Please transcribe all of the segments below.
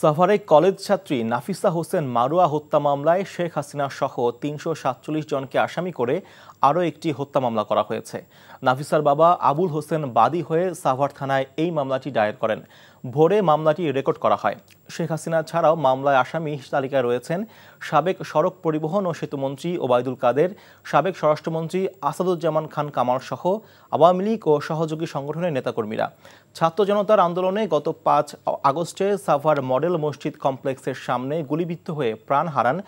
সাভারে কলেজ ছাত্রী নাফিসা হোসেন মারুয়া হত্যা মামলায় শেখ হাসিনা সহ ৩৪৭ জনকে আসামি করে আরও একটি হত্যা মামলা করা হয়েছে। নাফিসার বাবা আবুল হোসেন বাদী হয়ে সাভার থানায় এই মামলাটি দায়ের করেন। ভোরে মামলাটি রেকর্ড করা হয়। শেখ হাসিনা ছাড়াও মামলায় আসামি তালিকায় রয়েছেন সাবেক সড়ক পরিবহন ও সেতুমন্ত্রী ওবায়দুল কাদের, সাবেক স্বরাষ্ট্রমন্ত্রী আসাদুজ্জামান খান কামাল সহ আওয়ামী লীগ ও সহযোগী সংগঠনের নেতাকর্মীরা। ছাত্র জনতার আন্দোলনে গত ৫ আগস্টে সাভার মডেল মসজিদ কমপ্লেক্সের সামনে গুলিবিদ্ধ হয়ে প্রাণ হারান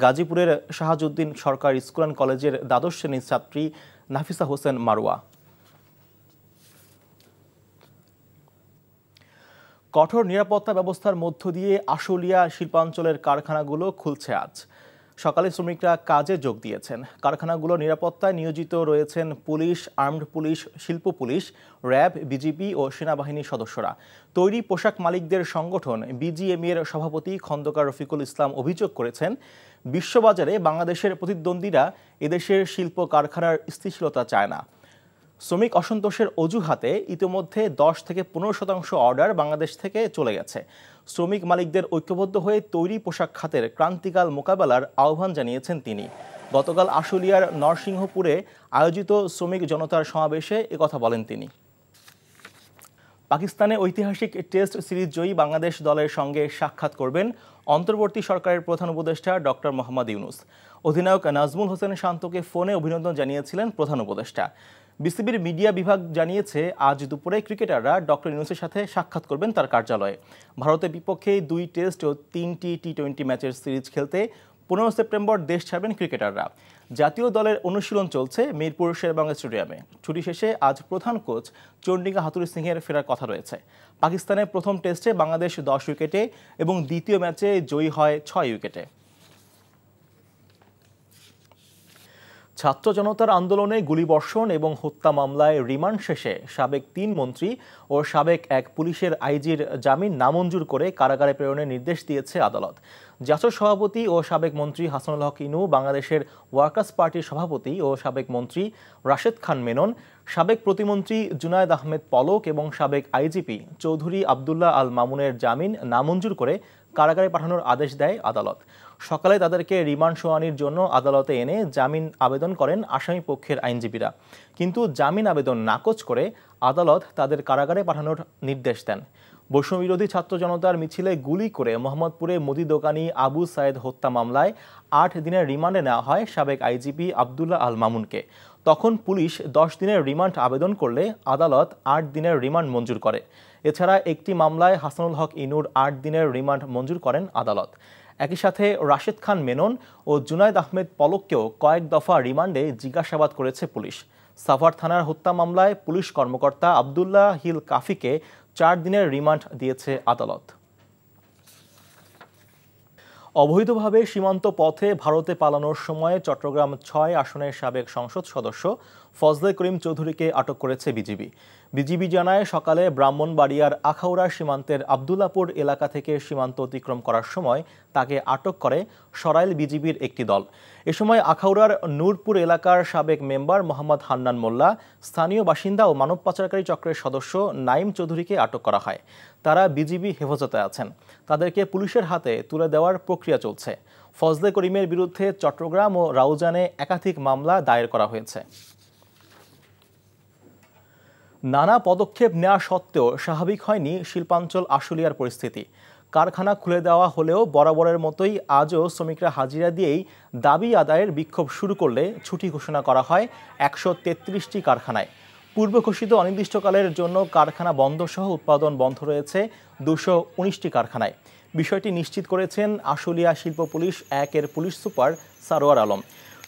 গাজীপুরের শাহাজউদ্দিন সরকারি স্কুল অ্যান্ড কলেজের দ্বাদশ শ্রেণীর ছাত্রী নাফিসা হোসেন মারুয়া। কঠোর নিরাপত্তা ব্যবস্থার মধ্য দিয়ে আশুলিয়া শিল্পাঞ্চলের কারখানাগুলো খুলছে আজ। সকালে শ্রমিকরা কাজে যোগ দিয়েছেন। কারখানাগুলোর নিরাপত্তায় নিয়োজিত রয়েছেন পুলিশ, আর্মড পুলিশ, শিল্প পুলিশ, র্যাব, বিজিবি ও সেনাবাহিনীর সদস্যরা। তৈরি পোশাক মালিকদের সংগঠন বিজিএমইএর সভাপতি খন্দকার রফিকুল ইসলাম অভিযোগ করেছেন, বিশ্ববাজারে বাংলাদেশের প্রতিদ্বন্দ্বীরা এদেশের শিল্প কারখানার স্থিতিশীলতা চায় না। শ্রমিক অসন্তোষের অজুহাতে ইতিমধ্যে 10 থেকে 15% অর্ডার বাংলাদেশ থেকে চলে গেছে। শ্রমিক মালিকদের ঐক্যবদ্ধ হয়ে তৈরি পোশাক খাতের ক্রান্তিকাল মোকাবেলার আহ্বান জানিয়েছেন তিনি। গতকাল আশুলিয়ার নরসিংহপুরে আয়োজিত শ্রমিক জনতার সমাবেশে একথা বলেন তিনি। পাকিস্তানে ঐতিহাসিক টেস্ট সিরিজ জয়ী বাংলাদেশ দলের সঙ্গে সাক্ষাৎ করবেন অন্তর্বর্তী সরকারের প্রধান উপদেষ্টা ডক্টর মোহাম্মদ ইউনূস। অধিনায়ক নাজমুল হোসেন শান্তকে ফোনে অভিনন্দন জানিয়েছিলেন প্রধান উপদেষ্টা। বিসিবির মিডিয়া বিভাগ জানিয়েছে, আজ দুপুরে ক্রিকেটাররা ডক্টর ইউনূসের সাথে সাক্ষাৎ করবেন তার কার্যালয়ে। ভারতের বিপক্ষে 2 টেস্ট ও 3টি টি-20 ম্যাচের সিরিজ খেলতে 15 সেপ্টেম্বর দেশ ছাড়বেন ক্রিকেটাররা। জাতীয় দলের অনুশীলন চলছে মিরপুর শেরেবাংলা স্টেডিয়ামে। ছুটি শেষে আজ প্রধান কোচ চন্ডিকা হাথুরুসিংহের সিংহের ফেরার কথা রয়েছে। পাকিস্তানের প্রথম টেস্টে বাংলাদেশ 10 উইকেটে এবং দ্বিতীয় ম্যাচে জয়ী হয় 6 উইকেটে। ছাত্র জনতার আন্দোলনে গুলিবর্ষণ এবং হত্যা মামলায় রিমান্ড শেষে সাবেক 3 মন্ত্রী ও সাবেক 1 পুলিশের আইজির জামিন নামঞ্জুর করে কারাগারে প্রেরণের নির্দেশ দিয়েছে আদালত। জাসদ সভাপতি ও সাবেক মন্ত্রী হাসানুল হক ইনু, বাংলাদেশের ওয়ার্কার্স পার্টির সভাপতি ও সাবেক মন্ত্রী রাশেদ খান মেনন, সাবেক প্রতিমন্ত্রী জুনায়েদ আহমেদ পলক এবং সাবেক আইজিপি চৌধুরী আবদুল্লাহ আল মামুনের জামিন নামঞ্জুর করে কারাগারে পাঠানোর আদেশ দেয় আদালত। সকালে তাদেরকে রিমান্ড শুনানির জন্য আদালতে এনে জামিন আবেদন করেন আসামি পক্ষের আইনজীবীরা, কিন্তু জামিন আবেদন নাকচ করে আদালত তাদের কারাগারে পাঠানোর নির্দেশ দেন। বৈষম্যবিরোধী ছাত্র জনতার মিছিলে গুলি করে মোহাম্মদপুরে মুদি দোকানি আবু সায়েদ হত্যা মামলায় 8 দিনের রিমান্ডে নেওয়া হয় সাবেক আইজিপি আবদুল্লাহ আল মামুনকে। তখন পুলিশ 10 দিনের রিমান্ড আবেদন করলে আদালত 8 দিনের রিমান্ড মঞ্জুর করে। এছাড়া একটি মামলায় হাসানুল হক ইনুর 8 দিনের রিমান্ড মঞ্জুর করেন আদালত। একই সাথে রাশেদ খান মেনন ও জুনায়েদ আহমেদ পলককেও কয়েক দফা রিমান্ডে জিজ্ঞাসাবাদ করেছে পুলিশ। সাভার থানার হত্যা মামলায় পুলিশ কর্মকর্তা আবদুল্লাহ হিল কাফিকে 4 দিনের রিমান্ড দিয়েছে আদালত। অবৈধভাবে সীমান্ত পথে ভারতে পালানোর সময় চট্টগ্রাম 6 আসনের সাবেক সংসদ সদস্য ফজলে করিম চৌধুরীকে আটক করেছে বিজিবি। বিজিবি জানায়, সকালে ব্রাহ্মণবাড়িয়ার আখাউড়া সীমান্তের আবদুল্লাপুর এলাকা থেকে সীমান্ত অতিক্রম করার সময় তাকে আটক করে সরাইল বিজিবির একটি দল। এ সময় আখাউড়ার নূরপুর এলাকার সাবেক মেম্বার মোহাম্মদ হান্নান মোল্লা, স্থানীয় বাসিন্দা ও মানব পাচারকারী চক্রের সদস্য নাইম চৌধুরীকে আটক করা হয়। তারা বিজিবি হেফাজতে আছেন। তাদেরকে পুলিশের হাতে তুলে দেওয়ার প্রক্রিয়া চলছে। ফজলে করিমের বিরুদ্ধে চট্টগ্রাম ও রাউজানে একাধিক মামলা দায়ের করা হয়েছে। নানা পদক্ষেপ নেওয়া সত্ত্বেও স্বাভাবিক হয়নি শিল্পাঞ্চল আশুলিয়ার পরিস্থিতি। কারখানা খুলে দেওয়া হলেও বরাবরের মতোই আজও শ্রমিকরা হাজিরা দিয়েই দাবি আদায়ের বিক্ষোভ শুরু করলে ছুটি ঘোষণা করা হয় 133টি কারখানায়। পূর্ব ঘোষিত অনির্দিষ্টকালের জন্য কারখানা বন্ধ সহ উৎপাদন বন্ধ রয়েছে 219টি কারখানায়। বিষয়টি নিশ্চিত করেছেন আশুলিয়া শিল্প পুলিশ 1-এর পুলিশ সুপার সারোয়ার আলম।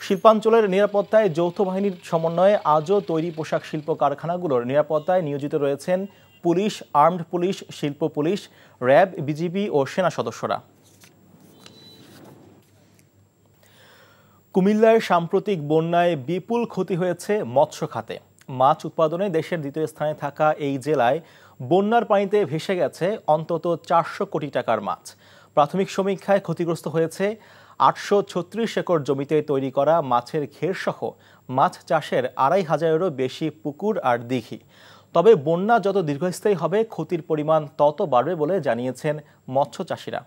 শিল্পাঞ্চলের নিরাপত্তায় যৌথ বাহিনীর সমন্বয়ে আজও তৈরি পোশাক শিল্প কারখানাগুলোর নিরাপত্তায় নিয়োজিত রয়েছেন পুলিশ, আর্মড পুলিশ, শিল্প পুলিশ, র্যাব, বিজিবি ও সেনা সদস্যরা। কুমিল্লায় সাম্প্রতিক বন্যায় বিপুল ক্ষতি হয়েছে মৎস্য খাতে। মাছ উৎপাদনে দেশের দ্বিতীয় স্থানে থাকা এই জেলায় বন্যার পানিতে ভেসে গেছে অন্তত 400 কোটি টাকার মাছ। প্রাথমিক সমীক্ষায় ক্ষতিগ্রস্ত হয়েছে 836 একর জমিতে তৈরি করা মাছের ঘের সহ মাছ চাষের 2500-এরও বেশি পুকুর আর দিঘি। তবে বন্যা যত দীর্ঘস্থায়ী হবে ক্ষতির পরিমাণ তত বাড়বে বলে জানিয়েছেন মৎস্য চাষিরা।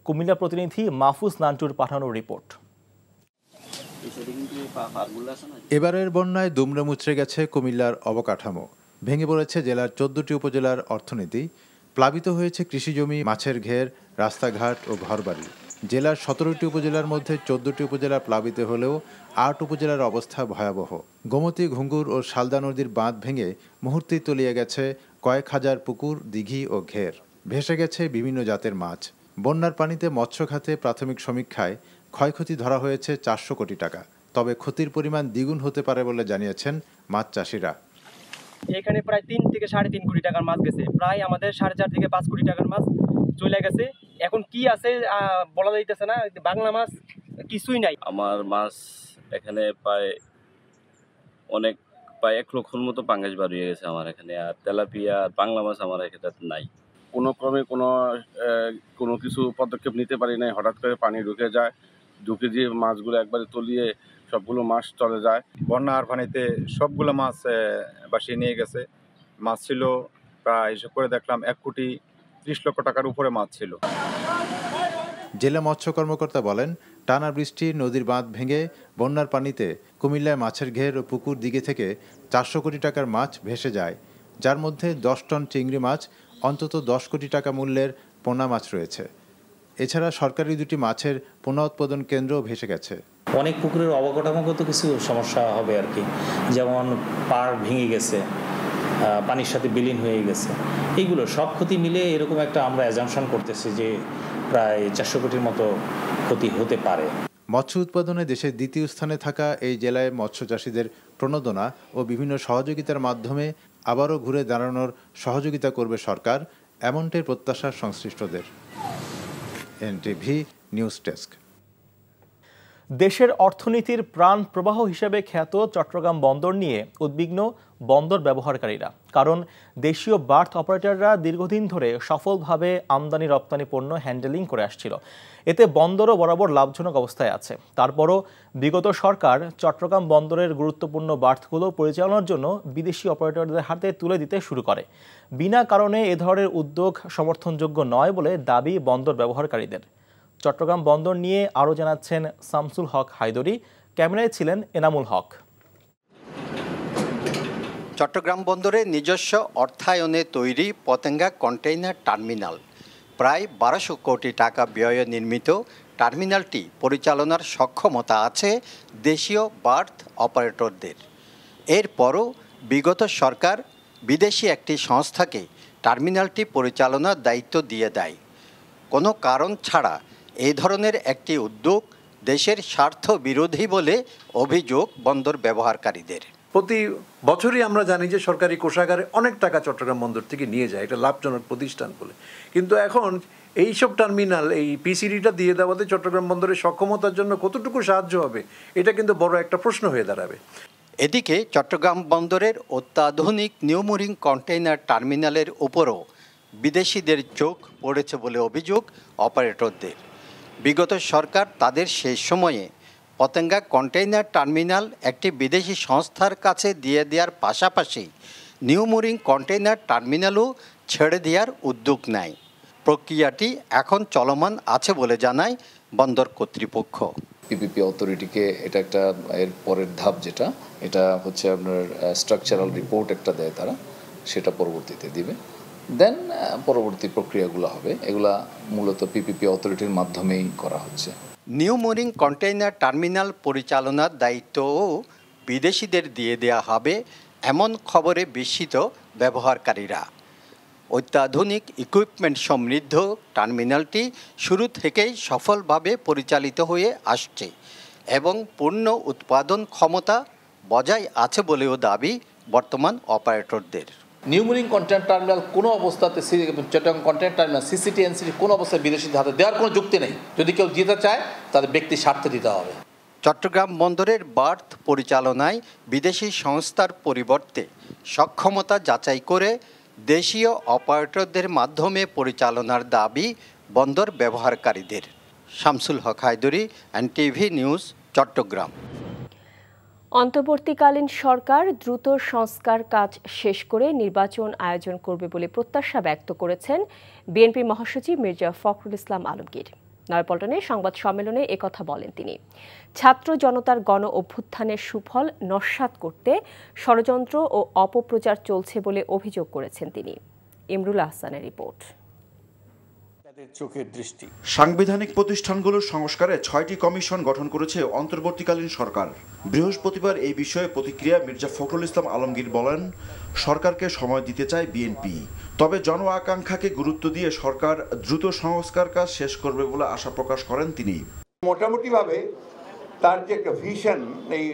কুমিল্লা প্রতিনিধি মাহফুজ নান্টুর পাঠানো রিপোর্ট। এবারের বন্যায় দুমড়ে মুচড়ে গেছে কুমিল্লার অবকাঠামো, ভেঙে পড়েছে জেলার 14টি উপজেলার অর্থনীতি, প্লাবিত হয়েছে কৃষিজমি, মাছের ঘের, রাস্তাঘাট ও ঘরবাড়ি। জেলার 17টি উপজেলার মধ্যে 14টি উপজেলা প্লাবিত হলেও 8 উপজেলার অবস্থা ভয়াবহ। গোমতী, ঘুঙ্গুর ও শালদা নদীর বাঁধ ভেঙে মুহূর্তেই তলিয়ে গেছে কয়েক হাজার পুকুর, দিঘি ও ঘের। ভেসে গেছে বিভিন্ন জাতের মাছ। বন্যার পানিতে মৎস্য খাতে প্রাথমিক সমীক্ষায় ক্ষয়ক্ষতি ধরা হয়েছে 400 কোটি টাকা। তবে ক্ষতির পরিমাণ দ্বিগুণ হতে পারে বলে জানিয়েছেন মাছ চাষিরা। এখানে প্রায় 3 থেকে 3.5 কোটি টাকার মাছ গেছে, প্রায় আমাদের 4.5 থেকে 5 কোটি টাকার মাছ চলে গেছে। এখন কি আছে বলা যাইতেছে না, বাংলা মাছ কিছুই নাই। আমার মাছ এখানে প্রায় 1 লক্ষর মতো পাঙ্গাস বার হয়ে গেছে আমার এখানে, আর তেলাপিয়া আর বাংলা মাছ আমার এখানে নাই। কোনো ক্রমে কোনো কিছু পদক্ষেপ নিতে পারি নাই, হঠাৎ করে পানি ঢুকে দিয়ে মাছগুলো একবারে তলিয়ে সবগুলো মাছ চলে যায়। বন্যার পানিতে সবগুলো মাছ ভাসিয়ে নিয়ে গেছে। মাছ ছিল প্রায়, হিসাব করে দেখলাম 1,30,00,000 টাকার উপরে মাছ ছিল। জেলা মৎস্য কর্মকর্তা বলেন, টানা বৃষ্টি, নদীর বাঁধ ভেঙে বন্যার পানিতে কুমিল্লায় মাছের ঘের ও পুকুর দিঘি থেকে 400 কোটি টাকার মাছ ভেসে যায়, যার মধ্যে 10 টন চিংড়ি মাছ, অন্তত 10 কোটি টাকা মূল্যের পোনা মাছ রয়েছে। এছাড়া সরকারি 2টি মাছের পোনা উৎপাদন কেন্দ্রও ভেসে গেছে। অনেক পুকুরের অবকাঠামোগত কিছু সমস্যা হবে আর কি, যেমন পাড় ভেঙে গেছে, পানির সাথে বিলীন হয়ে গেছে। এইগুলো সব ক্ষতি মিলে এরকম একটা আমরা অ্যাজাম্পশন করতেছি যে প্রায় 400 কোটির মতো ক্ষতি হতে পারে। মৎস্য উৎপাদনে দেশের 2য় স্থানে থাকা এই জেলায় মৎস্য চাষিদের প্রণোদনা ও বিভিন্ন সহযোগিতার মাধ্যমে আবারও ঘুরে দাঁড়ানোর সহযোগিতা করবে সরকার, এমনটাই প্রত্যাশা সংশ্লিষ্টদের। NTV news desk. দেশের অর্থনীতির প্রাণ প্রবাহ হিসেবে খ্যাত চট্টগ্রাম বন্দর নিয়ে উদ্বিগ্ন বন্দর ব্যবহারকারীরা। কারণ দেশীয় বার্থ অপারেটররা দীর্ঘদিন ধরে সফলভাবে আমদানি রপ্তানি পণ্য হ্যান্ডেলিং করে আসছিল। এতে বন্দরও বরাবর লাভজনক অবস্থায় আছে। তারপরও বিগত সরকার চট্টগ্রাম বন্দরের গুরুত্বপূর্ণ বার্থগুলো পরিচালনার জন্য বিদেশি অপারেটরদের হাতে তুলে দিতে শুরু করে। বিনা কারণে এ ধরনের উদ্যোগ সমর্থনযোগ্য নয় বলে দাবি বন্দর ব্যবহারকারীদের। চট্টগ্রাম বন্দর নিয়ে আরও জানাচ্ছেন শামসুল হক হায়দরি, ক্যামেরায় ছিলেন এনামুল হক। চট্টগ্রাম বন্দরে নিজস্ব অর্থায়নে তৈরি পতেঙ্গা কন্টেইনার টার্মিনাল, প্রায় 1200 কোটি টাকা ব্যয়ে নির্মিত টার্মিনালটি পরিচালনার সক্ষমতা আছে দেশীয় বার্থ অপারেটরদের। এরপরও বিগত সরকার বিদেশি একটি সংস্থাকে টার্মিনালটি পরিচালনার দায়িত্ব দিয়ে দেয়। কোনো কারণ ছাড়া এই ধরনের একটি উদ্যোগ দেশের স্বার্থ বিরোধী বলে অভিযোগ বন্দর ব্যবহারকারীদের। প্রতি বছরই আমরা জানি যে সরকারি কোষাগারে অনেক টাকা চট্টগ্রাম বন্দর থেকে নিয়ে যায়, এটা লাভজনক প্রতিষ্ঠান বলে। কিন্তু এখন এইসব টার্মিনাল, এই পিসিডিটা দিয়ে দেওয়াতে চট্টগ্রাম বন্দরের সক্ষমতার জন্য কতটুকু সাহায্য হবে, এটা কিন্তু বড় একটা প্রশ্ন হয়ে দাঁড়াবে। এদিকে চট্টগ্রাম বন্দরের অত্যাধুনিক নিউমুরিং কন্টেইনার টার্মিনালের উপরও বিদেশিদের চোখ পড়েছে বলে অভিযোগ অপারেটরদের। বিগত সরকার তাদের সেই সময়ে পতেঙ্গা কন্টেইনার টার্মিনাল একটি বিদেশি সংস্থার কাছে দিয়ে দেওয়ার পাশাপাশি নিউমুরিং কন্টেইনার টার্মিনালও ছেড়ে দেওয়ার উদ্যোগ নেয়। প্রক্রিয়াটি এখন চলমান আছে বলে জানায় বন্দর কর্তৃপক্ষ। পিপিপি অথরিটিকে এটা একটা এর পরের ধাপ, যেটা এটা হচ্ছে আপনার স্ট্রাকচারাল রিপোর্ট একটা দেয় তারা, সেটা পরবর্তীতে দিবে। দেন পরবর্তী প্রক্রিয়াগুলো হবে, এগুলা মূলত পিপিপি অথরিটির মাধ্যমেই করা হচ্ছে। নিউমুরিং কন্টেইনার টার্মিনাল পরিচালনার দায়িত্বও বিদেশিদের দিয়ে দেওয়া হবে, এমন খবরে বিস্মিত ব্যবহারকারীরা। অত্যাধুনিক ইকুইপমেন্ট সমৃদ্ধ টার্মিনালটি শুরু থেকেই সফলভাবে পরিচালিত হয়ে আসছে এবং পূর্ণ উৎপাদন ক্ষমতা বজায় আছে বলেও দাবি বর্তমান অপারেটরদের। নিউমুরিং কন্টেইনার টার্মিনাল কোনো অবস্থাতে, চট্টগ্রাম কন্টেইনার টার্মিনাল সিসিটি এনসিটি কোনো অবস্থায় বিদেশিদের হাতে দেওয়ার কোনো যুক্তি নেই। যদি কেউ দিতে চায় তাদের ব্যক্তি স্বার্থে দিতে হবে। চট্টগ্রাম বন্দরের বার্থ পরিচালনায় বিদেশি সংস্থার পরিবর্তে সক্ষমতা যাচাই করে দেশীয় অপারেটরদের মাধ্যমে পরিচালনার দাবি বন্দর ব্যবহারকারীদের। শামসুল হক হায়দরি, এনটিভি নিউজ, চট্টগ্রাম। অন্তর্বর্তীকালীন সরকার দ্রুত সংস্কার কাজ শেষ করে নির্বাচন আয়োজন করবে বলে প্রত্যাশা ব্যক্ত করেছেন বিএনপি মহাসচিব মির্জা ফখরুল ইসলাম আলমগীর। নয়াপল্টনে সংবাদ সম্মেলনে একথা বলেন তিনি। ছাত্র জনতার গণ অভ্যুত্থানের সুফল নস্যাৎ করতে ষড়যন্ত্র ও অপপ্রচার চলছে বলে অভিযোগ করেছেন তিনি। ইমরুল আহসানের রিপোর্ট। সাংবিধানিক প্রতিষ্ঠানগুলোর সংস্কারে ৬টি কমিশন গঠন করেছে অন্তর্বর্তীকালীন সরকার। বৃহস্পতিবার এই বিষয়ে প্রতিক্রিয়া মির্জা ফখরুল ইসলাম আলমগীর বলেন, সরকারকে সময় দিতে চায় বিএনপি, তবে জন আকাঙ্ক্ষাকে গুরুত্ব দিয়ে সরকার দ্রুত সংস্কার কাজ শেষ করবে বলে আশা প্রকাশ করেন তিনি। মোটামুটিভাবে তার যে একটা ভিশন এই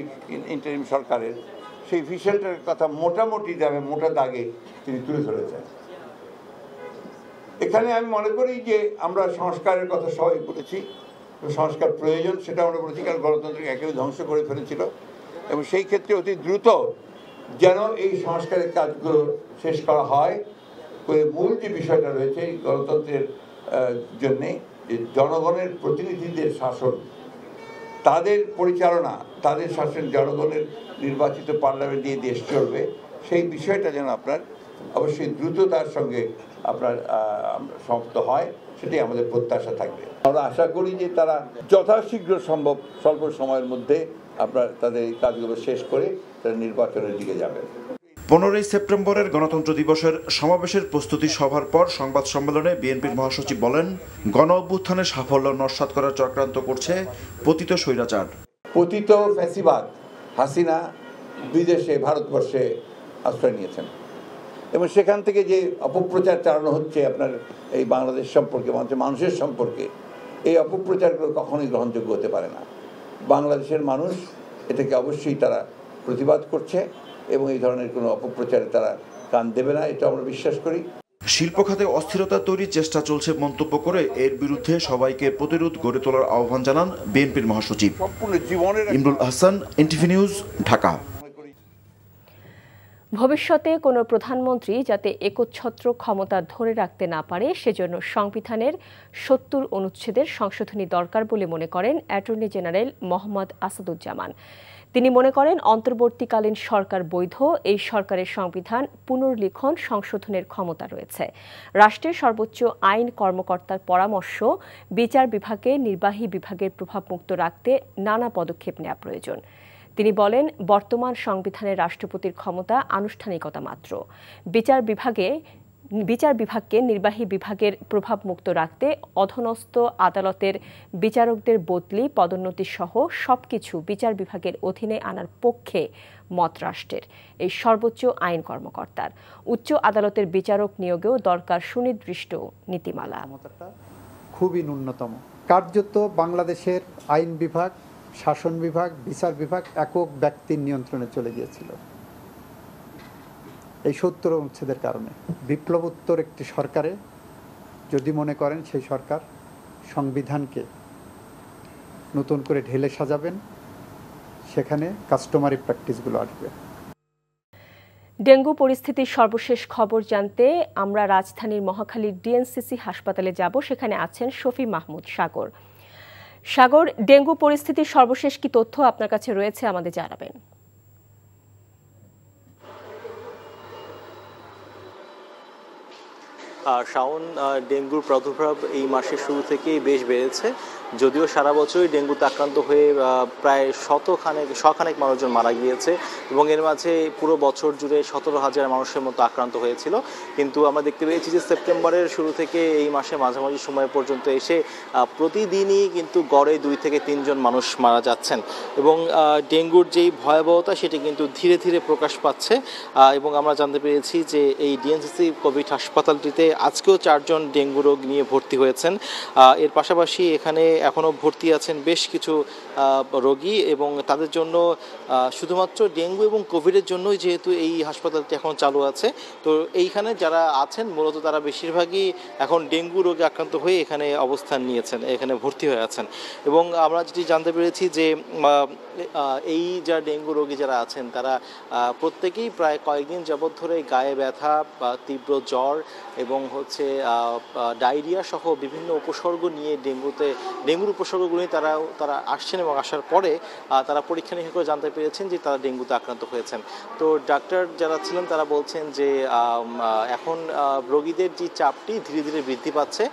ইন্টারিম সরকারের, সেই ভিশনটার কথা মোটামুটি মোটা দাগে তিনি তুলে ধরেছেন। এখানে আমি মনে করি যে আমরা সংস্কারের কথা সবাই বলেছি, সংস্কার প্রয়োজন সেটা আমরা বলেছি, কারণ গণতন্ত্রকে একেবারে ধ্বংস করে ফেলেছিল এবং সেই ক্ষেত্রে অতি দ্রুত যেন এই সংস্কারের কাজগুলো শেষ করা হয়। মূল যে বিষয়টা রয়েছে এই গণতন্ত্রের জন্যে যে জনগণের প্রতিনিধিদের শাসন, তাদের পরিচালনা, তাদের শাসন, জনগণের নির্বাচিত পার্লামেন্ট দিয়ে দেশ চলবে, সেই বিষয়টা যেন আপনার অবশ্যই দ্রুততার সঙ্গে আপনার সমাপ্ত হয়, সেটাই আমাদের প্রত্যাশা থাকবে। আমরা আশা করি যে তারা যথাশীঘ্র সম্ভব স্বল্প সময়ের মধ্যে আপনার তাদের এই কাজগুলো শেষ করে তারা নির্বাচনের দিকে যাবেন। 15ই সেপ্টেম্বরের গণতন্ত্র দিবসের সমাবেশের প্রস্তুতি সভার পর সংবাদ সম্মেলনে বিএনপির মহাসচিব বলেন, গণ অভ্যুত্থানের সাফল্য নস্যাৎ করার চক্রান্ত করছে পতিত স্বৈরাচার। পতিত ফ্যাসিবাদ হাসিনা বিদেশে, ভারতবর্ষে আশ্রয় নিয়েছেন এবং সেখান থেকে যে অপপ্রচার চালানো হচ্ছে আপনার এই বাংলাদেশ সম্পর্কে, মানুষের সম্পর্কে, এই অপপ্রচারগুলো কখনোই গ্রহণযোগ্য হতে পারে না। বাংলাদেশের মানুষ এটাকে অবশ্যই তারা প্রতিবাদ করছে এবং এই ধরনের কোনো অপপ্রচারে তারা কান দেবে না, এটা আমরা বিশ্বাস করি। শিল্প খাতে অস্থিরতা তৈরির চেষ্টা চলছে মন্তব্য করে এর বিরুদ্ধে সবাইকে প্রতিরোধ গড়ে তোলার আহ্বান জানান বিএনপির মহাসচিব। Imrul Ahsan, NTV news, Dhaka. ভবিষ্যতে কোনো প্রধানমন্ত্রী যাতে একচ্ছত্র ক্ষমতা ধরে রাখতে না পারে সেজন্য সংবিধানের ৭০ অনুচ্ছেদের সংশোধনী দরকার বলে মনে করেন অ্যাটর্নি জেনারেল মোহাম্মদ আসাদুজ্জামান। তিনি মনে করেন অন্তর্বর্তীকালীন সরকার বৈধ, এই সরকারের সংবিধান পুনর্লিখন সংশোধনের ক্ষমতা রয়েছে। রাষ্ট্রের সর্বোচ্চ আইন কর্মকর্তার পরামর্শ বিচার বিভাগে নির্বাহী বিভাগের প্রভাবমুক্ত রাখতে নানা পদক্ষেপ নেওয়া প্রয়োজন। তিনি বলেন, বর্তমান সংবিধানের রাষ্ট্রপতির ক্ষমতা আনুষ্ঠানিকতা মাত্র। বিচার বিভাগকে নির্বাহী বিভাগের প্রভাব মুক্ত রাখতে অধীনস্থ আদালতের বিচারকদের বদলি, পদোন্নতি সহ সবকিছু বিচার বিভাগের অধীনে আনার পক্ষে মত রাষ্ট্রের, এই সর্বোচ্চ আইন কর্মকর্তার। উচ্চ আদালতের বিচারক নিয়োগেও দরকার সুনির্দিষ্ট নীতিমালা। খুবই ন্যূনতম। কার্যত বাংলাদেশের আইন বিভাগ, শাসন বিভাগ, বিচার বিভাগ একক ব্যক্তির নিয়ন্ত্রণে চলে গিয়েছিল এই ৭০ অনুচ্ছেদের কারণে। বিপ্লবোত্তর একটি সরকারে যদি মনে করেন সেই সরকার সংবিধানকে নতুন করে ঢেলে সাজাবেন, সেখানে কাস্টমারি প্র্যাকটিসগুলো আসবে। ডেঙ্গু পরিস্থিতির সর্বশেষ খবর জানতে আমরা রাজধানীর মহাখালীর ডিএনসিসি হাসপাতালে যাব। সেখানে আছেন শফি মাহমুদ সাগর। সাগর, ডেঙ্গু পরিস্থিতির সর্বশেষ কি তথ্য আপনার কাছে রয়েছে আমাদের জানাবেন। শাওন, ডেঙ্গুর প্রাদুর্ভাব এই মাসের শুরু থেকেই বেশ বেড়েছে। যদিও সারা বছরই ডেঙ্গুতে আক্রান্ত হয়ে প্রায় শখানেক মানুষজন মারা গিয়েছে এবং এর মাঝে পুরো বছর জুড়ে ১৭,০০০ মানুষের মতো আক্রান্ত হয়েছিল। কিন্তু আমরা দেখতে পেয়েছি যে সেপ্টেম্বরের শুরু থেকে এই মাসে মাঝামাঝি সময় পর্যন্ত এসে প্রতিদিনই কিন্তু গড়ে ২ থেকে ৩ জন মানুষ মারা যাচ্ছেন এবং ডেঙ্গুর যেই ভয়াবহতা সেটি কিন্তু ধীরে ধীরে প্রকাশ পাচ্ছে। এবং আমরা জানতে পেরেছি যে এই ডিএনসিসি কোভিড হাসপাতালটিতে আজকেও ৪ জন ডেঙ্গু রোগ নিয়ে ভর্তি হয়েছেন। এর পাশাপাশি এখানে এখনও ভর্তি আছেন বেশ কিছু রোগী এবং তাদের জন্য শুধুমাত্র ডেঙ্গু এবং কোভিডের জন্যই যেহেতু এই হাসপাতালটি এখন চালু আছে, তো এইখানে যারা আছেন মূলত তারা বেশিরভাগই এখন ডেঙ্গু রোগে আক্রান্ত হয়ে এখানে অবস্থান নিয়েছেন, এখানে ভর্তি হয়ে আছেন। এবং আমরা যেটি জানতে পেরেছি যে এই যা ডেঙ্গু রোগী যারা আছেন তারা প্রত্যেকেই প্রায় কয়েকদিন যাবৎ ধরে গায়ে ব্যথা বা তীব্র জ্বর এবং ডায়রিয়া সহ বিভিন্ন উপসর্গ নিয়ে ডেঙ্গুর উপসর্গগুলি তারা আসছেন এবং আসার পরে তারা পরীক্ষা নিরীক্ষা করে জানতে পেরেছেন যে তারা ডেঙ্গুতে আক্রান্ত হয়েছেন। তো ডাক্তার যারা ছিলেন তারা বলছেন যে এখন রোগীদের যে চাপটি ধীরে ধীরে বৃদ্ধি পাচ্ছে,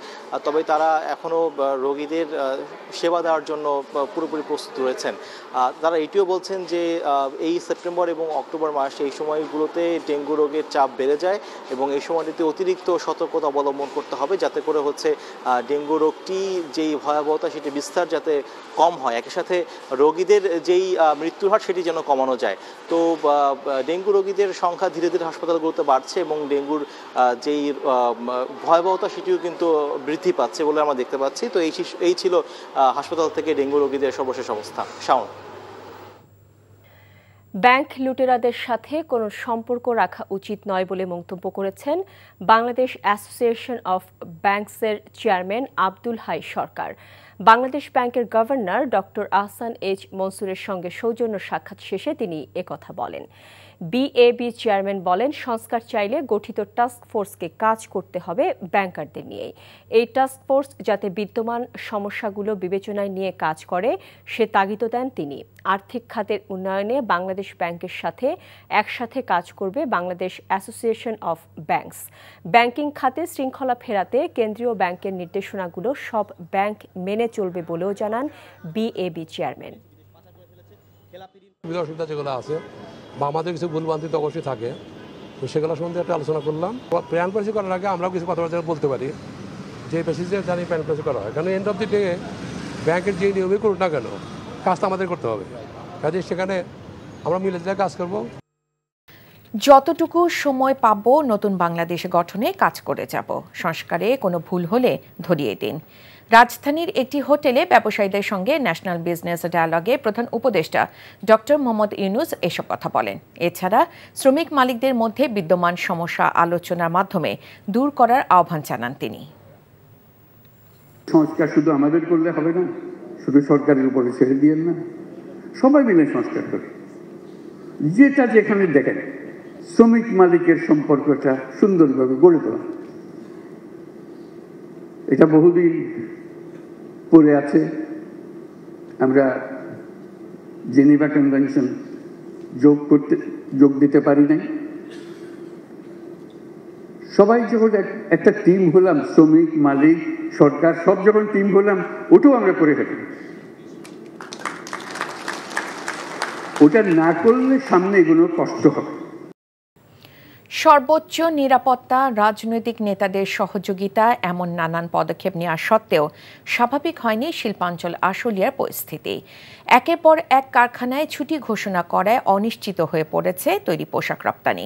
তবে তারা এখনও রোগীদের সেবা দেওয়ার জন্য পুরোপুরি প্রস্তুত রয়েছেন। তারা এটিও বলছেন যে এই সেপ্টেম্বর এবং অক্টোবর মাস এই সময়গুলোতে ডেঙ্গু রোগের চাপ বেড়ে যায় এবং এই সময়টিতে অতিরিক্ত সতর্কতা অবলম্বন করতে হবে, যাতে করে হচ্ছে ডেঙ্গু রোগটি যেই ভয়াবহতা সেটি বিস্তার যাতে কম হয়, একই সাথে রোগীদের যেই মৃত্যুর হার সেটি যেন কমানো যায়। তো ডেঙ্গু রোগীদের সংখ্যা ধীরে ধীরে হাসপাতালগুলোতে বাড়ছে এবং ডেঙ্গুর যেই ভয়াবহতা সেটিও কিন্তু বৃদ্ধি পাচ্ছে বলে আমরা দেখতে পাচ্ছি। তো এই ছিল হাসপাতাল থেকে ডেঙ্গু রোগীদের সর্বশেষ অবস্থা। শাওন। ব্যাংক লুটেরাদের সাথে কোনো সম্পর্ক রাখা উচিত নয় বলে মন্তব্য করেছেন বাংলাদেশ অ্যাসোসিয়েশন অফ ব্যাংকসের চেয়ারম্যান আব্দুল হাই সরকার। বাংলাদেশ ব্যাংকের গভর্নর ডক্টর আহসান এইচ মনসুরের সঙ্গে সৌজন্য সাক্ষাৎ শেষে তিনি একথা বলেন। বিএবি চেয়ারম্যান বলেন, সংস্কার চাইলে গঠিত টাস্ক ফোর্সকে কাজ করতে হবে ব্যাংকারদের নিয়েই। এই টাস্ক ফোর্স যাতে বিদ্যমান সমস্যাগুলো বিবেচনায় নিয়ে কাজ করে সে তাগিদ দেন তিনি। আর্থিক খাতের উন্নয়নে বাংলাদেশ ব্যাংকের সাথে একসাথে কাজ করবে Bangladesh association of banks. Banking খাতে শৃঙ্খলা ফেরাতে কেন্দ্রীয় ব্যাংকের নির্দেশনাগুলো সব ব্যাংক মেনে চলবে বলেও জানান বিএবি চেয়ারম্যান। অসুবিধা যেগুলো আছে বা আমাদের কিছু ভুলভ্রান্তি তো অবশ্যই থাকে, তো সেগুলো সম্বন্ধে একটা আলোচনা করলাম। প্ল্যান পলিসি করার আগে আমরাও কিছু কথাবার্তা বলতে পারি যে বেসিসে জানি প্ল্যান পলিসি করা হয়, কারণ এন্ড অফ দি ডে ব্যাংকের যে নিয়মই করুক না কেন কাজটা আমাদের করতে হবে, কাজে সেখানে আমরা মিলে যা কাজ করব। যতটুকু সময় পাব নতুন বাংলাদেশ গঠনে কাজ করে যাব, সংস্কারে কোনো ভুল হলে ধরিয়ে দিন। রাজধানীর একটি হোটেলে ব্যবসায়ীদের সঙ্গে ন্যাশনাল বিজনেস ডায়ালগে প্রধান উপদেষ্টা ডক্টর মোহাম্মদ ইউনূস এসব কথা বলেন। এছাড়া শ্রমিক মালিকদের মধ্যে বিদ্যমান সমস্যা আলোচনার মাধ্যমে দূর করার আহ্বান জানান তিনি। সংস্কার শুধু আমাদের করলে হবে না, শুধু সরকারের উপরে ছেড়ে দিয়েন না, সবাই মিলে সংস্কার করে যেটা যেখানে দেখেন শ্রমিক মালিকের সম্পর্কটা সুন্দরভাবে গড়ে তোলা। এটা বহুদিন পড়ে আছে, আমরা জেনেভা কনভেনশন যোগ দিতে পারি নাই। সবাই যখন একটা টিম হলাম, শ্রমিক মালিক সরকার সব যখন টিম হলাম, ওটাও আমরা করে ফেলি। ওটা না করলে সামনে এগুলো কষ্ট হবে। সর্বোচ্চ নিরাপত্তা, রাজনৈতিক নেতাদের সহযোগিতা এমন নানান পদক্ষেপ নেওয়া সত্ত্বেও স্বাভাবিক হয়নি শিল্পাঞ্চল আশুলিয়ার পরিস্থিতি। একের পর এক কারখানায় ছুটি ঘোষণা করায় অনিশ্চিত হয়ে পড়েছে তৈরি পোশাক রপ্তানি।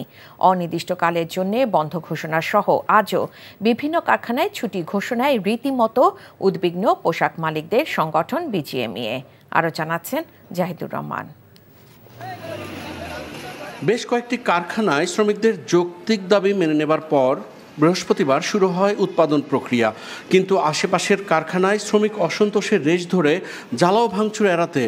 অনির্দিষ্টকালের জন্য বন্ধ ঘোষণা সহ আজও বিভিন্ন কারখানায় ছুটি ঘোষণায় রীতিমতো উদ্বিগ্ন পোশাক মালিকদের সংগঠন বিজিএমইএ। আরও জানাচ্ছেন জাহিদুর রহমান। বেশ কয়েকটি কারখানায় শ্রমিকদের যৌক্তিক দাবি মেনে নেবার পর বৃহস্পতিবার শুরু হয় উৎপাদন প্রক্রিয়া, কিন্তু আশেপাশের কারখানায় শ্রমিক অসন্তোষের রেশ ধরে জ্বালাও ভাঙচুর এড়াতে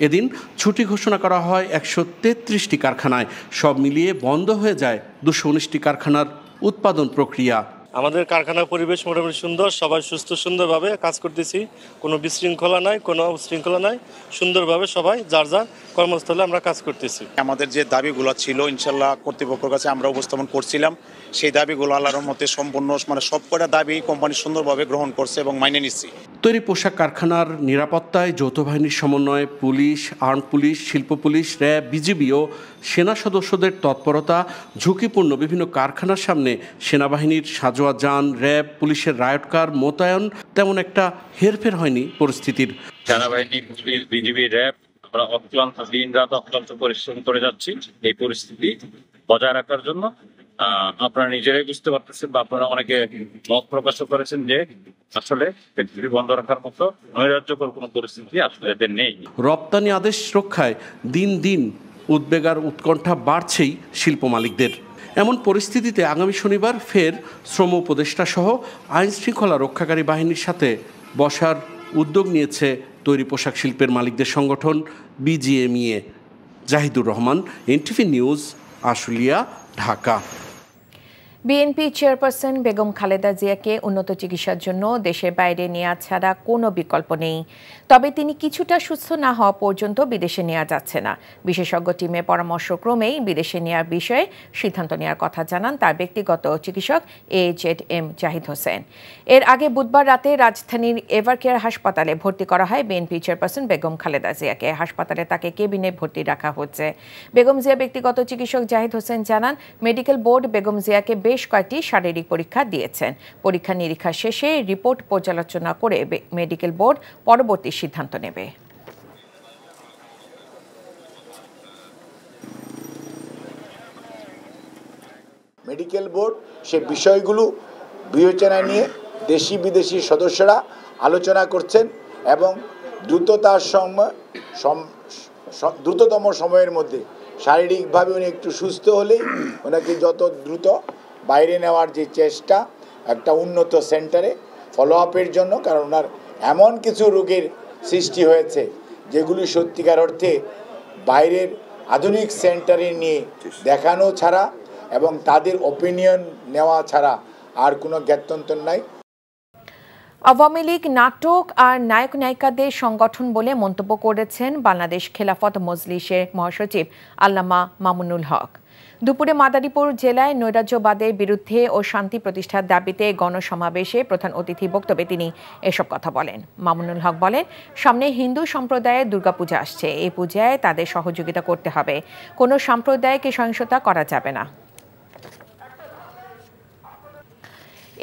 এদিন ছুটি ঘোষণা করা হয় 133টি কারখানায়। সব মিলিয়ে বন্ধ হয়ে যায় 219টি কারখানার উৎপাদন প্রক্রিয়া। আমাদের কারখানার পরিবেশ মোটামুটি সুন্দর, সবাই সুস্থ সুন্দরভাবে কাজ করতেছি, কোনো বিশৃঙ্খলা নাই, কোনো উশৃঙ্খলা নাই, সুন্দরভাবে সবাই যার যার কর্মস্থলে আমরা কাজ করতেছি। আমাদের যে দাবিগুলো ছিল ইনশাল্লাহ কর্তৃপক্ষের কাছে আমরা উপস্থাপন করছিলাম, সেই দাবিগুলো আল্লাহর রহমতে সম্পূর্ণ সবকটা দাবি কোম্পানি সুন্দরভাবে গ্রহণ করছে এবং মাইনে নিচ্ছি। তৈরি পোশাক কারখানার নিরাপত্তায় যৌথ বাহিনীর সমন্বয়ে পুলিশ, আর্ম পুলিশ, শিল্প পুলিশ, র্যাব, বিজিবি ও সেনা সদস্যদের তৎপরতা, ঝুঁকিপূর্ণ বিভিন্ন কারখানার সামনে সেনাবাহিনীর সাজোয়া যান, র্যাব, পুলিশের রায়ট কার মোতায়েন, তেমন একটা হেরফের হয়নি পরিস্থিতির। সেনাবাহিনী, পুলিশ, বিজিবি, র্যাব আমরা অক্লান্ত দিন রাত অক্লান্ত পরিশ্রম করে যাচ্ছি এই পরিস্থিতি বজায় রাখার জন্য। আপনারা নিজেরাই বুঝতে পারতেছেন বা আপনারা অনেকে মত প্রকাশ করেছেন যে আসলে ফ্যাক্টরি বন্ধ রাখার মতো নৈরাজ্যকর কোনো পরিস্থিতি আসলে এদের নেই। রপ্তানি আদেশ রক্ষায় দিন দিন উদ্বেগ আর উৎকণ্ঠা বাড়ছেই শিল্প মালিকদের। এমন পরিস্থিতিতে আগামী শনিবার ফের শ্রম উপদেষ্টা সহ আইন শৃঙ্খলা রক্ষাকারী বাহিনীর সাথে বসার উদ্যোগ নিয়েছে তৈরি পোশাক শিল্পের মালিকদের সংগঠন BGMEA. Zahidur Rahman, NTV news, Ashulia, Dhaka. BNP chairperson Begum Khaleda জিয়াকে উন্নত চিকিৎসার জন্য দেশের বাইরে নেওয়া ছাড়া কোনো বিকল্প নেই। তবে তিনি কিছুটা সুস্থ না হওয়া পর্যন্ত বিদেশে নেওয়া যাচ্ছে না। বিশেষজ্ঞ টিমের পরামর্শক্রমেই বিদেশে নেওয়ার বিষয়ে সিদ্ধান্ত নেওয়ার কথা জানান তার ব্যক্তিগত চিকিৎসক AZM জাহিদ হোসেন। এর আগে বুধবার রাতে রাজধানীর এভারকেয়ার হাসপাতালে ভর্তি করা হয় বিএনপি চেয়ারপারসন বেগম খালেদা জিয়াকে। হাসপাতালে তাকে কেবিনে ভর্তি রাখা হচ্ছে। বেগম জিয়া ব্যক্তিগত চিকিৎসক জাহিদ হোসেন জানান, মেডিকেল বোর্ড বেগম জিয়াকে বেশ কয়েকটি শারীরিক পরীক্ষা দিয়েছেন। পরীক্ষা নিরীক্ষা শেষে রিপোর্ট পর্যালোচনা করে মেডিকেল বোর্ড পরবর্তী সিদ্ধান্ত নেবে। মেডিকেল বোর্ড সে বিষয়গুলো বিবেচনায় নিয়ে দেশি বিদেশি সদস্যরা আলোচনা করছেন এবং দ্রুততম সময়ের মধ্যে শারীরিকভাবে উনি একটু সুস্থ হলেই ওনাকে যত দ্রুত বাইরে নেওয়ার যে চেষ্টা একটা উন্নত সেন্টারে ফলো আপের জন্য, কারণ ওনার এমন কিছু রোগের সৃষ্টি হয়েছে যেগুলি সত্যিকার অর্থে বাইরের আধুনিক সেন্টারে নিয়ে দেখানো ছাড়া এবং তাদের ওপিনিয়ন নেওয়া ছাড়া আর কোনো জ্ঞাতন্তর নাই। আওয়ামী লীগ নাটক আর নায়ক নায়িকাদের সংগঠন বলে মন্তব্য করেছেন বাংলাদেশ খেলাফত মজলিসের মহাসচিব আল্লামা মামুনুল হক। দুপুরে মাদারীপুর জেলায় নৈরাজ্যবাদের বিরুদ্ধে ও শান্তি প্রতিষ্ঠার দাবিতে গণসমাবেশে প্রধান অতিথি বক্তব্যে তিনি এসব কথা বলেন। মামুনুল হক বলেন, সামনে হিন্দু সম্প্রদায়ের দুর্গাপূজা আসছে, এই পূজায় তাদের সহযোগিতা করতে হবে, কোনো সাম্প্রদায়িক সহিংসতা করা যাবে না।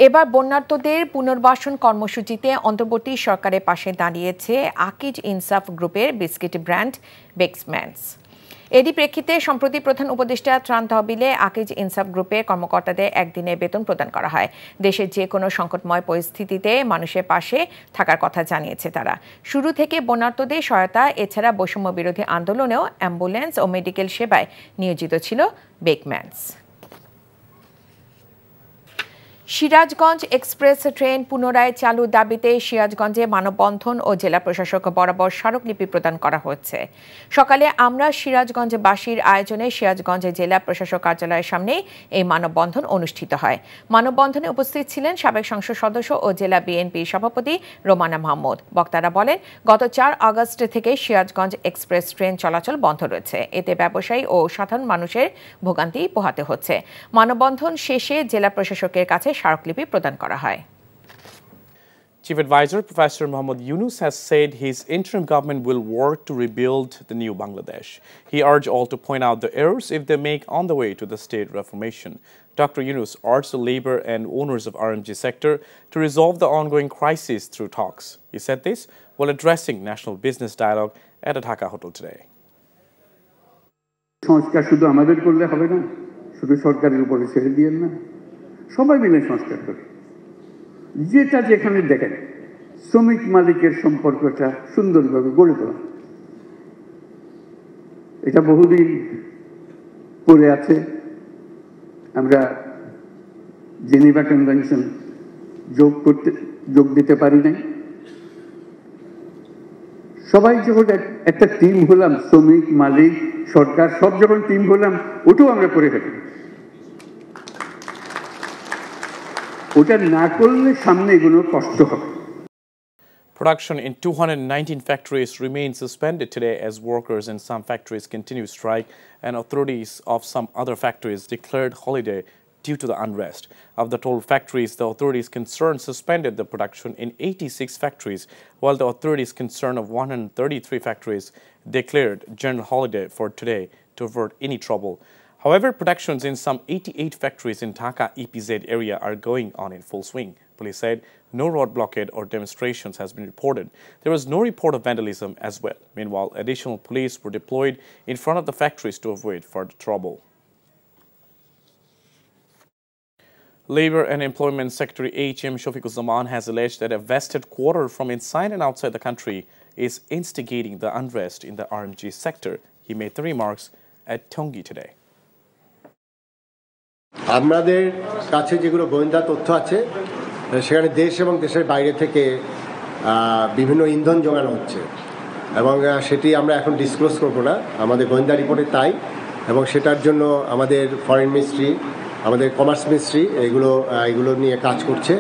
এবার বন্যার্তদের পুনর্বাসন কর্মসূচিতে অন্তর্বর্তী সরকারের পাশে দাঁড়িয়েছে আকিজ ইনসাফ গ্রুপের বিস্কিট ব্র্যান্ড বেক্সম্যানস। এরই প্রেক্ষিতে সম্প্রতি প্রধান উপদেষ্টা ত্রাণ তহবিলে আকিজ ইনসাফ গ্রুপের কর্মকর্তাদের একদিনের বেতন প্রদান করা হয়। দেশের যে কোনো সংকটময় পরিস্থিতিতে মানুষের পাশে থাকার কথা জানিয়েছে তারা। শুরু থেকে বন্যার্তদের সহায়তা এছাড়া বৈষম্য বিরোধী আন্দোলনেও অ্যাম্বুলেন্স ও মেডিকেল সেবায় নিয়োজিত ছিল বেকম্যানস। সিরাজগঞ্জ এক্সপ্রেস ট্রেন পুনরায় চালুর দাবিতে সিরাজগঞ্জে মানববন্ধন ও জেলা প্রশাসক বরাবর স্মারকলিপি প্রদান করা হচ্ছে। সকালে আমরা সিরাজগঞ্জবাসীর আয়োজনে সিরাজগঞ্জ জেলা প্রশাসক কার্যালয়ের সামনে এই মানববন্ধন অনুষ্ঠিত হয়। মানববন্ধনে উপস্থিত ছিলেন সাবেক সংসদ সদস্য ও জেলা বিএনপির সভাপতি রোমানা মাহমুদ। বক্তারা বলেন, গত 4 আগস্ট থেকে সিরাজগঞ্জ এক্সপ্রেস ট্রেন চলাচল বন্ধ রয়েছে। এতে ব্যবসায়ী ও সাধারণ মানুষের ভোগান্তি পোহাতে হচ্ছে। মানববন্ধন শেষে জেলা প্রশাসকের কাছে স্মারকলিপি প্রদান করা হয়। Chief Advisor Professor Muhammad Yunus has said his interim government will work to rebuild the new Bangladesh. He urged all to point out the errors if they make on the way to the state reformation. Dr. Yunus urged the labor and owners of RMG sector to resolve the ongoing crisis through talks. He said this while addressing national business dialogue at a Dhaka hotel today. সংস্কার শুধু আমাদের করলে হবে না, শুধু সরকারের উপরে ছেড়ে দিয়েন না, সবাই মিলে সংস্কার করে যেটা যেখানে দেখেন শ্রমিক মালিকের সম্পর্কটা সুন্দরভাবে গড়ে তোলা। এটা বহুদিন পড়ে আছে। আমরা জেনেভা কনভেনশন যোগ দিতে পারি নাই। সবাই যখন একটা টিম হলাম, শ্রমিক মালিক সরকার সব যখন টিম হলাম, ওটাও আমরা করে ফেলি। ওটা না করলে সামনে এগুলো কষ্ট হবে। Production in 219 factories remains suspended today as workers in some factories continue strike and authorities of some other factories declared holiday due to the unrest. Of the 12 factories, the authorities concerned suspended the production in 86 factories, while the authorities concerned of 133 factories declared general holiday for today to avert any trouble. However, productions in some 88 factories in Dhaka EPZ area are going on in full swing. Police said no road blockade or demonstrations has been reported. There was no report of vandalism as well. Meanwhile, additional police were deployed in front of the factories to avoid further trouble. Labour and Employment Secretary H.M. Shafiquzaman has alleged that a vested quarter from inside and outside the country is instigating the unrest in the RMG sector. He made the remarks at Tongi today. আমাদের কাছে যেগুলো গোয়েন্দা তথ্য আছে সেখানে দেশ এবং দেশের বাইরে থেকে বিভিন্ন ইন্ধন জোগানো হচ্ছে এবং সেটি আমরা এখন ডিসক্লোজ করব না, আমাদের গোয়েন্দা রিপোর্টে তাই, এবং সেটার জন্য আমাদের ফরেন মিনিস্ট্রি আমাদের কমার্স মিনিস্ট্রি এগুলো নিয়ে কাজ করছে।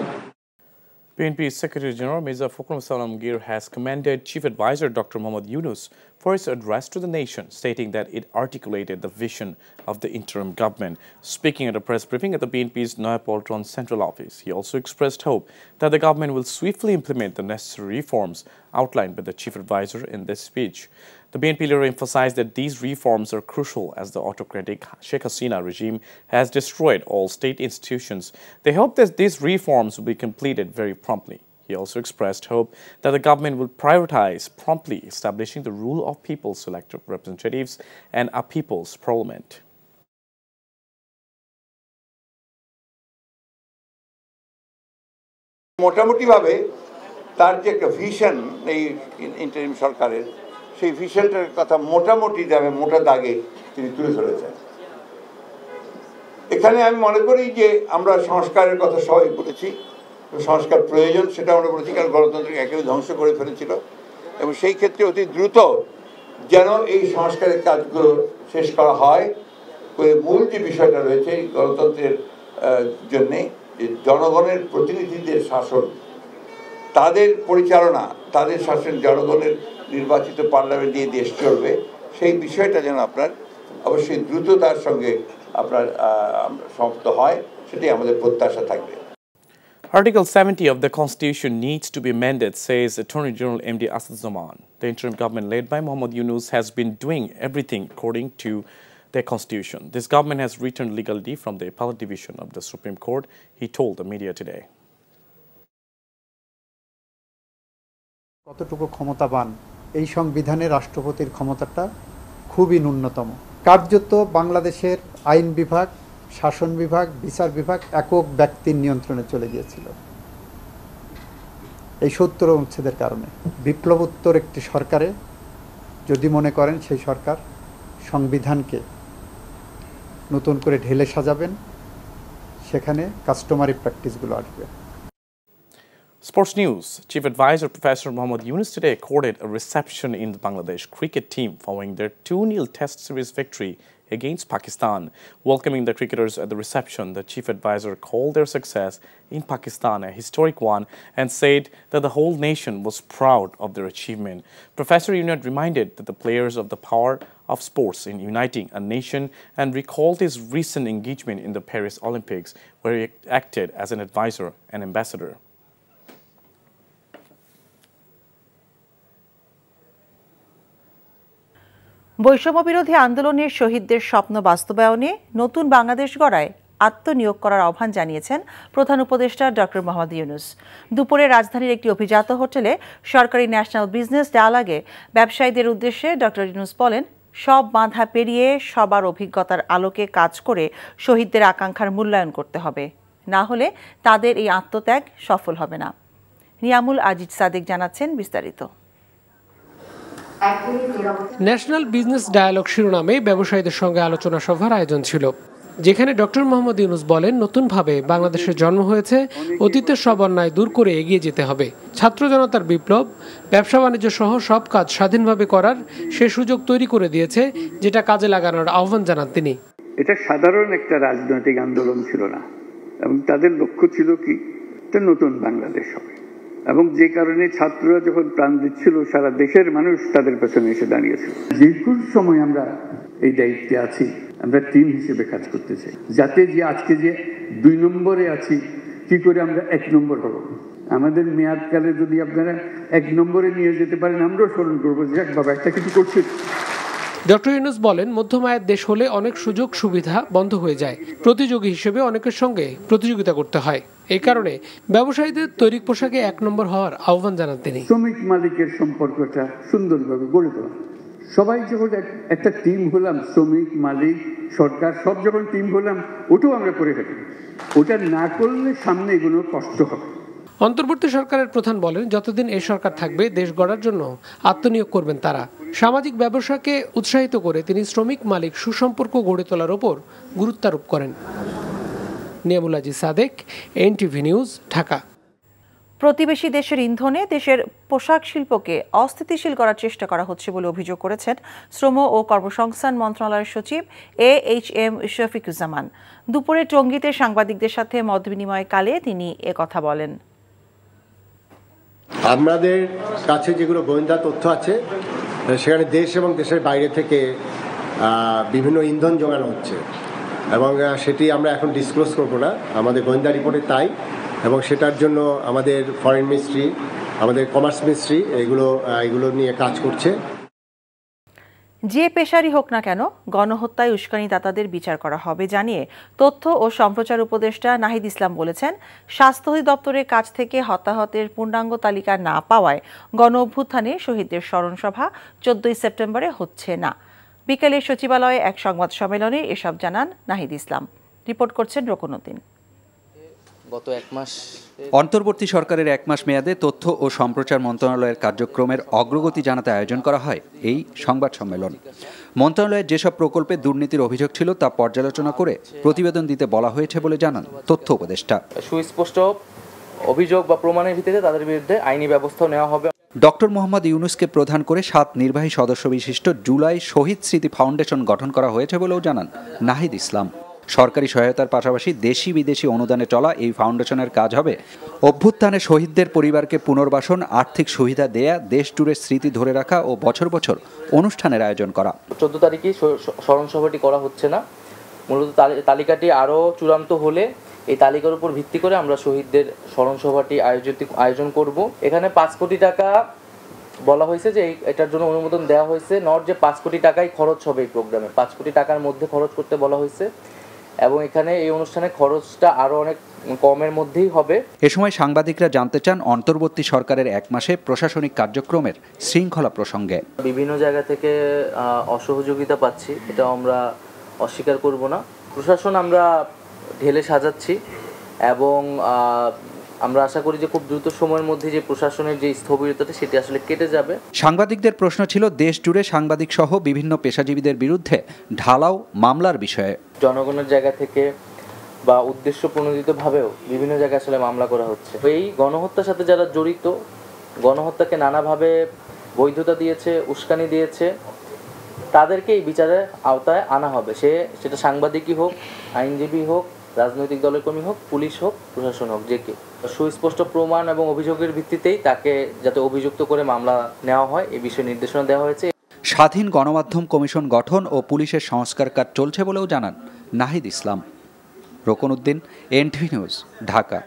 PNP Secretary General Mirza Fakhrul Islam Alamgir has commended Chief Advisor Dr. Muhammad Yunus for his address to the nation, stating that it articulated the vision of the interim government. Speaking at a press briefing at the BNP's Noya Poltron Central Office, he also expressed hope that the government will swiftly implement the necessary reforms outlined by the Chief Advisor in this speech. The BNP leader emphasized that these reforms are crucial as the autocratic Sheikh Hasina regime has destroyed all state institutions. They hope that these reforms will be completed very promptly. He also expressed hope that the government will prioritize promptly establishing the rule of people's elected representatives and a people's parliament. মোটামুটিভাবে তার যে একটা vision এই interim সরকারের, সেই ভিশনটার কথা মোটামুটি যাবে মোটা দাগে তিনি তুলে ধরেছেন। এখানে আমি মনে করি যে আমরা সংস্কারের কথা সবাই বলেছি, সংস্কার প্রয়োজন সেটা আমরা বলেছি, কারণ গণতন্ত্রকে একেবারে ধ্বংস করে ফেলেছিল এবং সেই ক্ষেত্রে অতি দ্রুত যেন এই সংস্কারের কাজগুলো শেষ করা হয়। মূল যে বিষয়টা রয়েছে গণতন্ত্রের জন্যে জনগণের প্রতিনিধিদের শাসন, তাদের পরিচালনা, তাদের শাসন, জনগণের নির্বাচিত পার্লামেন্ট দিয়ে দেশ চলবে, সেই বিষয়টা যেন আপনার অবশ্যই দ্রুততার সঙ্গে আপনার সমাপ্ত হয়, সেটাই আমাদের প্রত্যাশা থাকবে। Article 70 of the Constitution needs to be amended, says Attorney General MD Asaduzzaman. The interim government led by Muhammad Yunus has been doing everything according to their constitution. This government has returned legality from the appellate division of the Supreme Court, he told the media today. কতটুকু ক্ষমতাবান এই সংবিধানে রাষ্ট্রপতির ক্ষমতাটা খুবই ন্যূনতম। কার্যত বাংলাদেশের আইন বিভাগ, শাসন বিভাগ, বিচার বিভাগ একক ব্যক্তির নিয়ন্ত্রণে চলে গিয়েছিল এই ৭০ অনুচ্ছেদের কারণে। বিপ্লবোত্তর একটি সরকারে যদি মনে করেন সেই সরকার সংবিধানকে নতুন করে ঢেলে সাজাবেন, সেখানে কাস্টমারি প্র্যাকটিসগুলো আসবে। Sports news. Chief Advisor Professor Muhammad Yunus today accorded a reception in the Bangladesh cricket team following their 2-0 Test Series victory against Pakistan. Welcoming the cricketers at the reception, the Chief Advisor called their success in Pakistan a historic one and said that the whole nation was proud of their achievement. Professor Yunus reminded that the players of the power of sports in uniting a nation and recalled his recent engagement in the Paris Olympics, where he acted as an advisor and ambassador. বৈষম্য বিরোধী আন্দোলনের শহীদদের স্বপ্ন বাস্তবায়নে নতুন বাংলাদেশ গড়ায় আত্মনিয়োগ করার আহ্বান জানিয়েছেন প্রধান উপদেষ্টা ডক্টর মোহাম্মদ ইউনূস। দুপুরে রাজধানীর একটি অভিজাত হোটেলে সরকারি ন্যাশনাল বিজনেস ডায়ালগে ব্যবসায়ীদের উদ্দেশ্যে ডক্টর ইউনূস বলেন, সব বাধা পেরিয়ে সবার অভিজ্ঞতার আলোকে কাজ করে শহীদদের আকাঙ্ক্ষার মূল্যায়ন করতে হবে, না হলে তাদের এই আত্মত্যাগ সফল হবে না। নিয়ামুল আজিজ সাদেক জানাচ্ছেন বিস্তারিত। ন্যাশনাল বিজনেস ডায়ালগ শিরোনামে ব্যবসায়ীদের সঙ্গে আলোচনা সভার আয়োজন ছিল, যেখানে ডক্টর মোহাম্মদ ইউনূস বলেন, নতুনভাবে বাংলাদেশের জন্ম হয়েছে, অতীতের সব অন্যায় দূর করে এগিয়ে যেতে হবে। ছাত্র জনতার বিপ্লব ব্যবসা বাণিজ্য সহ সব কাজ স্বাধীনভাবে করার সে সুযোগ তৈরি করে দিয়েছে, যেটা কাজে লাগানোর আহ্বান জানান তিনি। এটা সাধারণ একটা রাজনৈতিক আন্দোলন ছিল না, এবং তাদের লক্ষ্য ছিল কি, একটা নতুন বাংলাদেশ হবে, এবং যে কারণে ছাত্ররা যখন প্রাণ দিচ্ছিল সারা দেশের মানুষ তাদের পেছনে এসে দাঁড়িয়েছিল। যে কোনো সময় আমরা এই দায়িত্বে আছি, আমরা টিম হিসেবে কাজ করতে চাই, যাতে যে আজকে যে 2 নম্বরে আছি, কি করে আমরা 1 নম্বর হব। আমাদের মেয়াদকালে যদি আপনারা 1 নম্বরে নিয়ে যেতে পারেন, আমরাও স্মরণ করবো যে বাবা একটা কিছু করছি। ডক্টর ইউনূস বলেন, মধ্যম আয়ের দেশ হলে অনেক সুযোগ সুবিধা বন্ধ হয়ে যায়, প্রতিযোগী হিসেবে অনেকের সঙ্গে প্রতিযোগিতা করতে হয়। এই কারণে ব্যবসায়ীদের তৈরি পোশাকে 1 নম্বর হওয়ার আহ্বান জানান তিনি। শ্রমিক মালিকের সম্পর্কটা সুন্দরভাবে গড়ে তোলা, সবাই যখন একটা টিম হলাম, শ্রমিক মালিক সরকার সব যখন টিম হলাম, ওটাও আমরা করে থাকি। ওটা না করলে সামনে এগুলো কষ্ট হবে। অন্তর্বর্তী সরকারের প্রধান বলেন, যতদিন এই সরকার থাকবে দেশ গড়ার জন্য আত্মনিয়োগ করবেন তারা। সামাজিক ব্যবসাকে উৎসাহিত করে তিনি শ্রমিক মালিক সুসম্পর্ক গড়ে তোলার ওপর গুরুত্বারোপ করেন। Niamul Aziz Sadek, NTV news, Dhaka. প্রতিবেশী দেশের ইন্ধনে দেশের পোশাক শিল্পকে অস্থিতিশীল করার চেষ্টা করা হচ্ছে বলে অভিযোগ করেছেন শ্রম ও কর্মসংস্থান মন্ত্রণালয়ের সচিব AHM শফিকুজ্জামান। দুপুরে টঙ্গীতে সাংবাদিকদের সাথে মতবিনিময়কালে তিনি একথা বলেন। আমাদের কাছে যেগুলো গোয়েন্দা তথ্য আছে সেখানে দেশ এবং দেশের বাইরে থেকে বিভিন্ন ইন্ধন জোগানো হচ্ছে এবং সেটি আমরা এখন ডিসক্লোজ করব না, আমাদের গোয়েন্দা রিপোর্টে তাই, এবং সেটার জন্য আমাদের ফরেন মিনিস্ট্রি, আমাদের কমার্স মিনিস্ট্রি এগুলো নিয়ে কাজ করছে। যে পেশারই হোক না কেন গণহত্যায় উস্কানিদাতাদের বিচার করা হবে জানিয়ে তথ্য ও সম্প্রচার উপদেষ্টা নাহিদ ইসলাম বলেছেন, স্বাস্থ্য অধিদপ্তরের কাছ থেকে হতাহতের পূর্ণাঙ্গ তালিকা না পাওয়ায় গণ অভ্যুত্থানে শহীদদের স্মরণসভা 14 সেপ্টেম্বরে হচ্ছে না। বিকেলে সচিবালয়ে এক সংবাদ সম্মেলনে এসব জানান নাহিদ ইসলাম। রিপোর্ট করছেন রকুনুদ্দিন। গত এক মাস অন্তর্বর্তী সরকারের 1 মাস মেয়াদে তথ্য ও সম্প্রচার মন্ত্রণালয়ের কার্যক্রমের অগ্রগতি জানাতে আয়োজন করা হয় এই সংবাদ সম্মেলন। মন্ত্রণালয়ের যেসব প্রকল্পে দুর্নীতির অভিযোগ ছিল তা পর্যালোচনা করে প্রতিবেদন দিতে বলা হয়েছে বলে জানান তথ্য উপদেষ্টা। সুস্পষ্ট অভিযোগ বা প্রমাণের ভিত্তিতে তাদের বিরুদ্ধে আইনি ব্যবস্থা নেওয়া হবে। ডক্টর মোহাম্মদ ইউনুসকে প্রধান করে 7 নির্বাহী সদস্য বিশিষ্ট জুলাই শহীদ স্মৃতি ফাউন্ডেশন গঠন করা হয়েছে বলেও জানান নাহিদ ইসলাম। সরকারি সহায়তার পাশাপাশি দেশি বিদেশি অনুদানে চলা এই ফাউন্ডেশনের কাজ হবে অভ্যুত্থানে শহীদদের পরিবারকে পুনর্বাসন, আর্থিক সুবিধা দেয়া, দেশ জুড়ে স্মৃতি ধরে রাখা ও বছর বছর অনুষ্ঠানের আয়োজন করা। 14 তারিখে স্মরণসভাটি করা হচ্ছে না, মূলত তালিকাটি আরও চূড়ান্ত হলে এই তালিকার উপর ভিত্তি করে আমরা শহীদদের স্মরণসভাটি আয়োজন করব। এখানে 5 কোটি টাকা বলা হয়েছে যে এটার জন্য অনুমোদন দেওয়া হয়েছে, নট যে 5 কোটি টাকাই খরচ হবে এই প্রোগ্রামে, 5 কোটি টাকার মধ্যে খরচ করতে বলা হয়েছে এবং এখানে এই অনুষ্ঠানে খরচটা আরো অনেক কমের মধ্যেই হবে। এ সময় সাংবাদিকরা জানতে চান অন্তর্বর্তী সরকারের 1 মাসে প্রশাসনিক কার্যক্রমের শৃঙ্খলা প্রসঙ্গে। বিভিন্ন জায়গা থেকে অসহযোগিতা পাচ্ছি, এটা আমরা অস্বীকার করব না। প্রশাসন আমরা ঢেলে সাজাচ্ছি এবং আমরা আশা করি যে খুব দ্রুত সময়ের মধ্যে যে প্রশাসনের যে স্থবিরতাটা সেটি আসলে কেটে যাবে। সাংবাদিকদের প্রশ্ন ছিল দেশ জুড়ে সাংবাদিক সহ বিভিন্ন পেশাজীবীদের বিরুদ্ধে ঢালাও মামলার বিষয়ে। জনগণের জায়গা থেকে বা উদ্দেশ্য প্রণোদিতভাবেও বিভিন্ন জায়গায় আসলে মামলা করা হচ্ছে। এই গণহত্যার সাথে যারা জড়িত, গণহত্যাকে নানাভাবে বৈধতা দিয়েছে, উস্কানি দিয়েছে, তাদেরকে এই বিচারের আওতায় আনা হবে। সেটা সাংবাদিকই হোক, আইনজীবী হোক, রাজনৈতিক দলের কর্মী হোক, পুলিশ হোক, প্রশাসন হোক, যে কেউ। সুস্পষ্ট প্রমাণ এবং অভিযোগের ভিত্তিতেই তাকে যাতে অভিযুক্ত করে মামলা নেওয়া হয় এই বিষয়ে নির্দেশনা দেওয়া হয়েছে। স্বাধীন গণমাধ্যম কমিশন গঠন ও পুলিশের সংস্কার কাজ চলছে বলেও জানান নাহিদ ইসলাম। Rokunuddin, NTV news, Dhaka.